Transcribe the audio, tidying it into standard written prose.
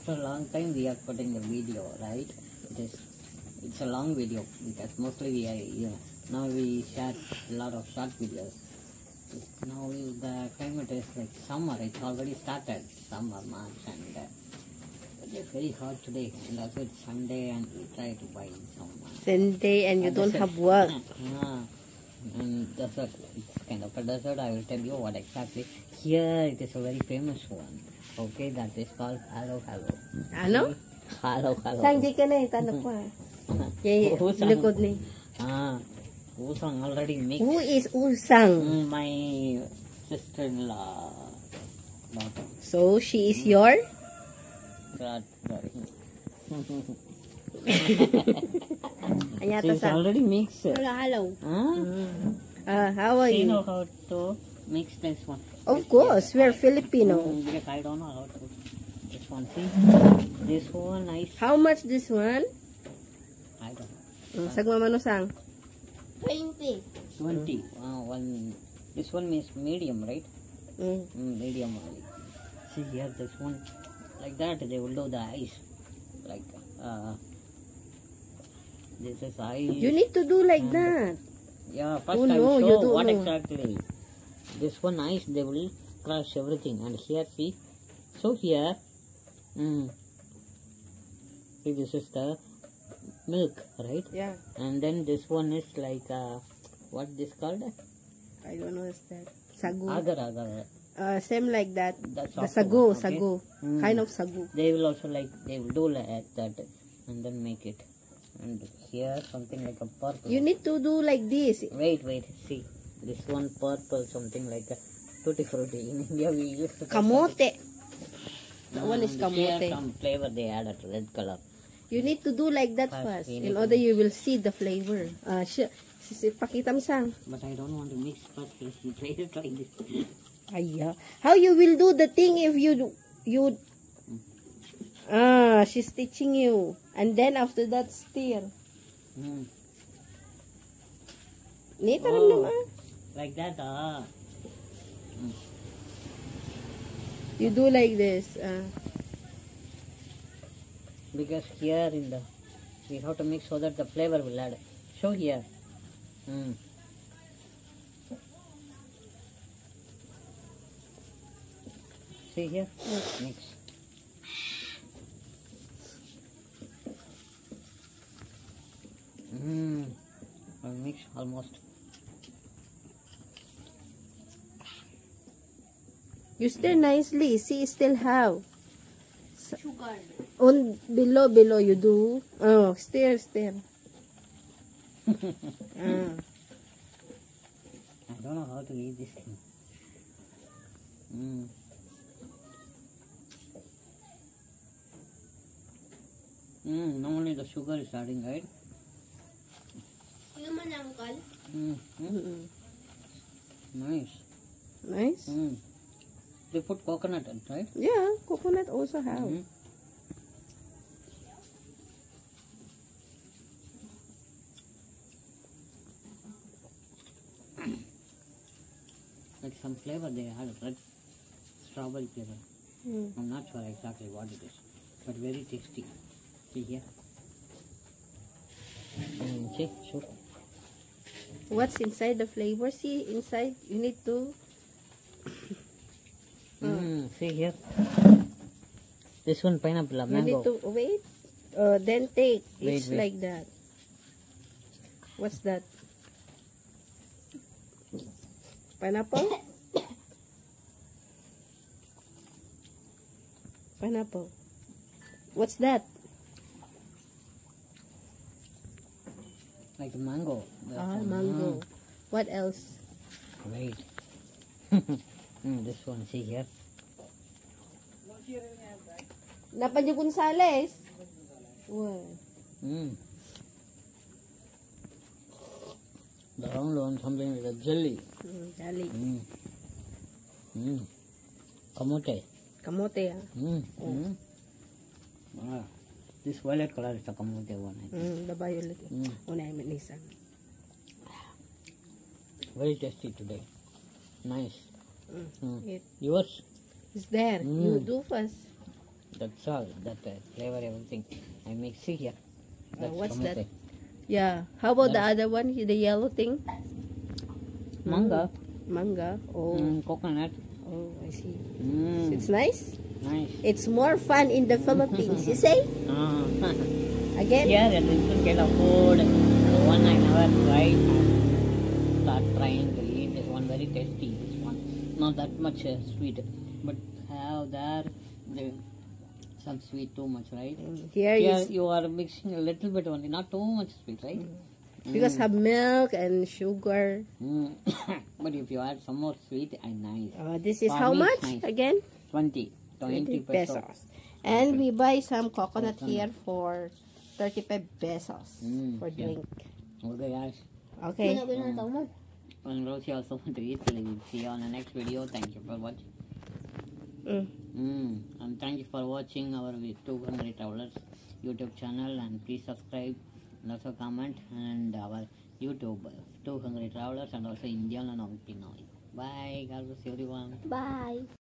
after a long time we are putting the video, right? It's a long video because mostly now we share a lot of short videos. Now the climate is like summer. It's already started summer, March, and it's very hot today. And also it's Sunday, and we try to buy some. Sunday, and you don't have work. And desert. It's kind of a desert. I will tell you what exactly. Here it is a very famous one. Okay, that is called halohalo. Ano? Halohalo. Sang di ka na tanong ko. Yeah, likod ni. Usang already mixed. Who is Usang? My sister-in-law daughter. So she is your? She's already mixed. Hello. Huh? How are you? you? Know how to mix this one? Of course, we are Filipino. Because I don't know how to. This one, see? This one, nice. How much this one? I don't know. Sagmamano sang? 20. 20. This one is medium, right? Medium only. See here, this one. Like that, they will do the eyes. Like, this is eyes. You need to do like that. Yeah, first I will show what exactly. This one eyes, they will crush everything. And here, see? So here, see, this is the milk, right? Yeah. And then this one is like, what this called? I don't know what's that. Sagu. Agar. Same like that. That's the sagu, okay. sagu. Kind of sagu. They will also like, they will do like that and then make it. And here something like a purple. You need to do like this. Wait, see. This one purple, something like a tutti frutti. In India we used to. Kamote. That one is kamote. Here some flavor they added, red color. You need to do like that first. In order you will see the flavor. Pakita mo sang. But I don't want to mix first. You try it like this. Ayya. How you will do the thing if you she's teaching you. And then after that stir. Like that, You do like this. Because here we have to mix so that the flavor will add. Show here. See here? Mix. I'll mix almost. You stir nicely. See, still have. Sugar. On below you do. Oh, stir. I don't know how to eat this thing. Normally the sugar is adding, right? You man, uncle? Nice. They put coconut in, right? Yeah, coconut also have. Like some flavor they added, right? Strawberry flavor. I'm not sure exactly what it is, but very tasty. See here. See, sure. What's inside the flavor? See, inside you need to. See here. This one pineapple, mango. You need to wait. Then take. It's wait. like that. What's that? Pineapple? Pineapple. What's that? Like a mango. Mango. What else? Wait. This one, see here. Napadyo Gonzales. Wow. The round one, something like a jelly. Jelly. Kamote. Kamote, This violet color is the kamote one, I think. The violet. Very tasty today. Nice. It Yours? is there. You do first. That's all. That flavor, everything. I mix it here. That's what's tomato. that? Yeah. How about the other one? The yellow thing? Manga. Manga. Oh. Coconut. Oh, I see. Mm. It's nice. Nice. It's more fun in the Philippines, you say? Again? Here, a different kind of food. The one I never tried. Start trying to eat this one, very tasty. This one, not that much sweet, but have there some sweet too much, right? Here Here is you are mixing a little bit only, not too much sweet, right? because have milk and sugar. But if you add some more sweet, nice. This is For how me, much it's nice. again? 20 pesos. And we buy some coconut here for 35 pesos for yeah. drink. Okay, guys. Okay. And Rosie also want to eat. We'll see you on the next video. Thank you for watching. And thank you for watching our Twohungry Travelers YouTube channel, and please subscribe and also comment, and our YouTube Twohungry Travelers, and also Indiano Eating Halo-Halo. Bye. God bless everyone. Bye.